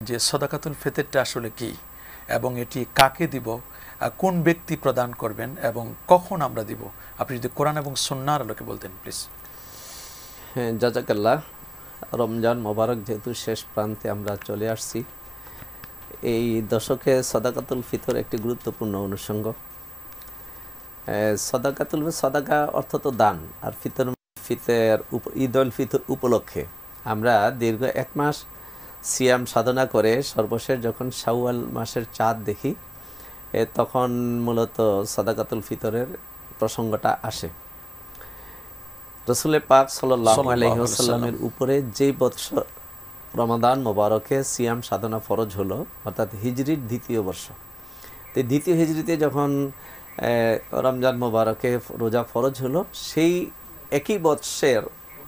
যে সদাকাতুল ফিতরটা আসলে কি এবং এটি কাকে দিব, কোন ব্যক্তি প্রদান করবেন এবং কখন আমরা দিব, আপনি যদি কোরআন এবং সুন্নাহর আলোকে বলতেন প্লিজ। হ্যাঁ, জাযাকাল্লাহ। রমজান মোবারক যেহেতু শেষ প্রান্তে আমরা চলে আসছি, এই দশকে সদাকাতুল ফিতর একটি গুরুত্বপূর্ণ অনুষঙ্গ। সদাকা অর্থ তো দান, আর ফিতর ঈদ উল ফিতর উপলক্ষে আমরা দীর্ঘ 1 মাস সিয়াম সাধনা করে সর্বশেষ যখন শাওয়াল মাসের চাঁদ দেখি, তখন মূলত সদাকাতুল ফিতরের প্রসঙ্গটা আসে। রাসূল পাক সাল্লাল্লাহু আলাইহি ওয়াসাল্লামের উপরে যেই বৎসর রমাদান মোবারকে সিয়াম সাধনা ফরজ হলো, অর্থাৎ হিজরির 2য় বর্ষ, তো 2য় হিজরিতে যখন রমজান মোবারকে রোজা ফরজ হলো, সেই একই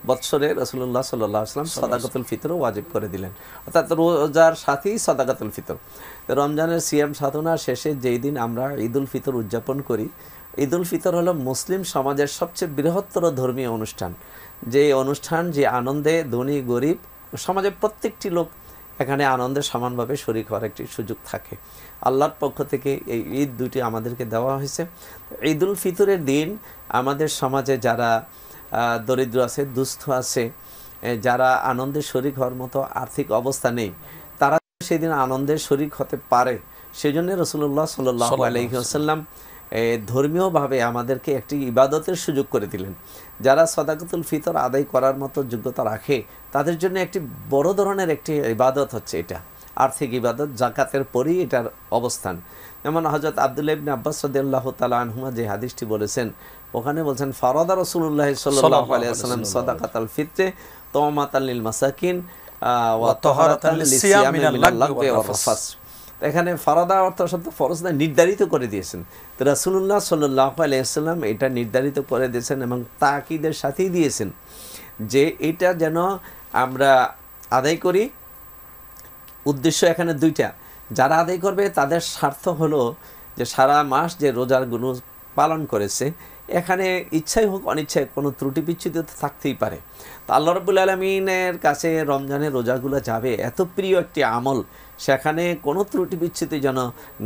বৎসরে রাসূলুল্লাহ সাল্লাল্লাহু আলাইহি ওয়াসাল্লাম সদাকাতুল ফিতর ওয়াজিব করে দিলেন, অর্থাৎ রোজার সাথেই সদাকাতুল ফিতর। রমজানের সিয়াম সাধনা শেষে যেই দিন আমরা ঈদ উল ফিতর উদযাপন করি, ঈদ উল ফিতর হলো মুসলিম সমাজের সবচেয়ে বৃহত্তর ধর্মীয় অনুষ্ঠান, যে অনুষ্ঠান যে আনন্দে ধনী গরিব সমাজের প্রত্যেকটি লোক এখানে আনন্দে সমানভাবে শরীক হওয়ার একটি সুযোগ থাকে। আল্লাহর পক্ষ থেকে এই ঈদ দুটি আমাদেরকে দেওয়া হয়েছে। ঈদ উল ফিতরের দিন আমাদের সমাজে যারা দরিদ্র আছে, দুস্থ আছে, যারা আনন্দে শরীক হওয়ার মতো আর্থিক অবস্থা নেই, তারা সেদিন আনন্দে শরীক হতে পারে। সেই জন্য রাসূলুল্লাহ সাল্লাল্লাহু আলাইহি ওয়াসাল্লাম ধর্মীয়ভাবে আমাদেরকে একটি ইবাদতের সুযোগ করে দিলেন। যারা সদাকাতুল ফিতর আদায় করার মতো যোগ্যতা রাখে, তাদের জন্য একটি বড় ধরনের একটি ইবাদত হচ্ছে এটা, আর্থিক ইবাদত, যাকাতের পরই এটার অবস্থান। যেমন হযরত আব্দুল্লাহ ইবনে আব্বাস রাদিয়াল্লাহু তাআলা আনহুমা যে হাদিসটি বলেছেন, ওখানে বলছেন ফারাদা রাসূলুল্লাহ সাল্লাল্লাহু আলাইহি ওয়াসাল্লাম সাদাকাতুল ফিতর তাওমাতাল লিল মাসাকিন ওয়া তাহারাতান লিসিয়াম মিনাল লাগwi ওয়া রাফাস। এখানে ফারাদা অর্থ শব্দ ফরজ না, নির্ধারিত করে দিয়েছেন। তো রাসূলুল্লাহ সাল্লাল্লাহু আলাইহি ওয়াসাল্লাম এটা নির্ধারিত করে দিয়েছেন এবং তাকিদের সাথেই দিয়েছেন যে এটা যেন আমরা আদায় করি। উদ্দেশ্য এখানে দুইটা, যারা আদায় করবে তাদের স্বার্থ হলো যে সারা মাস যে রোজাগুলো পালন করেছে, এখানে ইচ্ছাই হোক অনিচ্ছায় কোনো ত্রুটি বিচ্যুতি থাকতেই পারে। তো আল্লাহ রাব্বুল আলামিনের কাছে রমজানের রোজাগুলো যাবে, এত প্রিয় একটি আমল, সেখানে কোনো ত্রুটি বিচ্যুতি যেন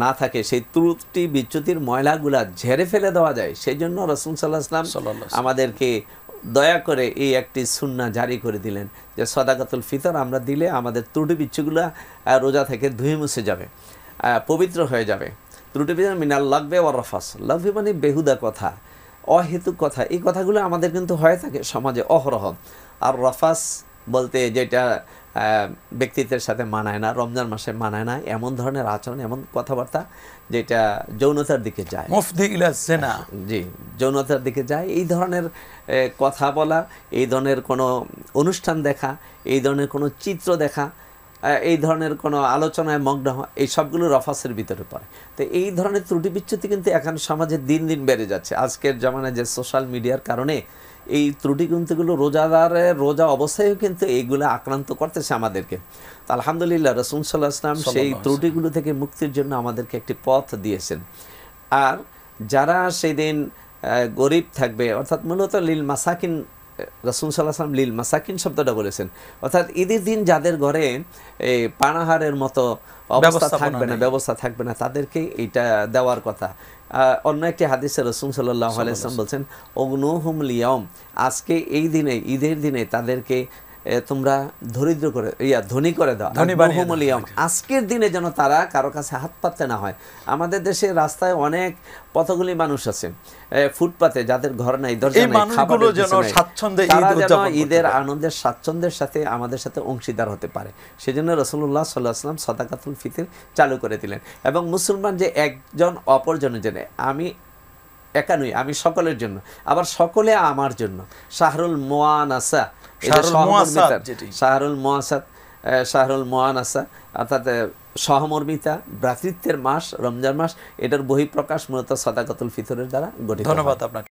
না থাকে, সেই ত্রুটি বিচ্যুতির ময়লাগুলা ঝেড়ে ফেলে দেওয়া যায়। সেই জন্য রাসূল সাল্লাল্লাহু আলাইহি ওয়াসাল্লাম আমাদেরকে দয়া করে এই একটি সুন্নাহ জারি করে দিলেন যে সদাকাতুল ফিতর আমরা দিলে আমাদের ত্রুটি বিচ্যুতিগুলো রোজা থেকে ধুয়ে মুছে যাবে, পবিত্র হয়ে যাবে। ত্রুটি বিচ্যুতি মিনাল লাগwi ওয়া রাফাস, লাগwi মানে বেহুদা কথা, অহেতুক কথা, এই কথাগুলো আমাদের কিন্তু হয়ে থাকে সমাজে অহরহ। আর রাফাস বলতে যেটা ব্যক্তিত্বের সাথে মানায় না, রমজান মাসে মানায় না, এমন ধরনের আচরণ, এমন কথাবার্তা যেটা যৌনতার দিকে যায়, মুফদি ইলা জিনা, জি, যৌনতার দিকে যায়, এই ধরনের কথা বলা, এই ধরনের কোনো অনুষ্ঠান দেখা, এই ধরনের কোনো চিত্র দেখা, এই ধরনের কোনো আলোচনায় মগ্ন হওয়া, এই সবগুলো রফাসের ভিতরে পড়ে। তো এই ধরনের ত্রুটি বিচ্যুতি কিন্তু এখন সমাজে দিন দিন বেড়ে যাচ্ছে। আজকের জামানায় যে সোশ্যাল মিডিয়ার কারণে এই ত্রুটি কিন্তু রোজাদারের রোজা অবস্থায়ও কিন্তু এইগুলো আক্রান্ত করতেছে আমাদেরকে। তো আলহামদুলিল্লাহ রাসূল সাল্লাল্লাহু আলাইহি ওয়াসাল্লাম সেই ত্রুটিগুলো থেকে মুক্তির জন্য আমাদেরকে একটি পথ দিয়েছেন। আর যারা সেই দিন গরিব থাকবে, অর্থাৎ মূলত লিল মাসাকিন, রাসূল সাল্লাল্লাহু আলাইহি ওয়াসাল্লাম লিল মাসাকিন শব্দটা বলেছেন, অর্থাৎ ঈদের দিন যাদের ঘরে পানাহারের মতো অবস্থা থাকবে না, ব্যবস্থা থাকবে না, তাদেরকে এইটা দেওয়ার কথা। অন্য একটি হাদিসে রাসূল সাল্লাল্লাহু আলাইহি ওয়াসাল্লাম বলছেন ওগনুহুম লিয়াউম, আজকে এই দিনে, ঈদের দিনে তাদেরকে তোমরা দরিদ্র করে ধনী করে দাও, আজকের দিনে যেন তারা কারো কাছে হাত পাততে না হয়। আমাদের দেশে রাস্তায় অনেক পথগুলি মানুষ আছে, ফুটপাতে, যাদের ঘর নাই, দরজা নাই, খাবারের জন্য স্বাচ্ছন্দ্যে ঈদের আনন্দের স্বাচ্ছন্দ্যের সাথে আমাদের সাথে অংশীদার হতে পারে। সেজন্য রাসূলুল্লাহ সাল্লাল্লাহু আলাইহি ওয়াসাল্লাম সাদাকাতুল ফিতর চালু করে দিলেন। এবং মুসলমান যে একজন অপরজনের জন্য, আমি একা নই, আমি সকলের জন্য, আবার সকলে আমার জন্য। শাহরুল মুআনাসা, শাহরুল মুআনাসা অর্থাৎ সহমর্মিতা, ভ্রাতৃত্বের মাস রমজান মাস, এটার বহিঃপ্রকাশ মূলত সাদাকাতুল ফিতরের দ্বারা গঠিত। ধন্যবাদ আপনাকে।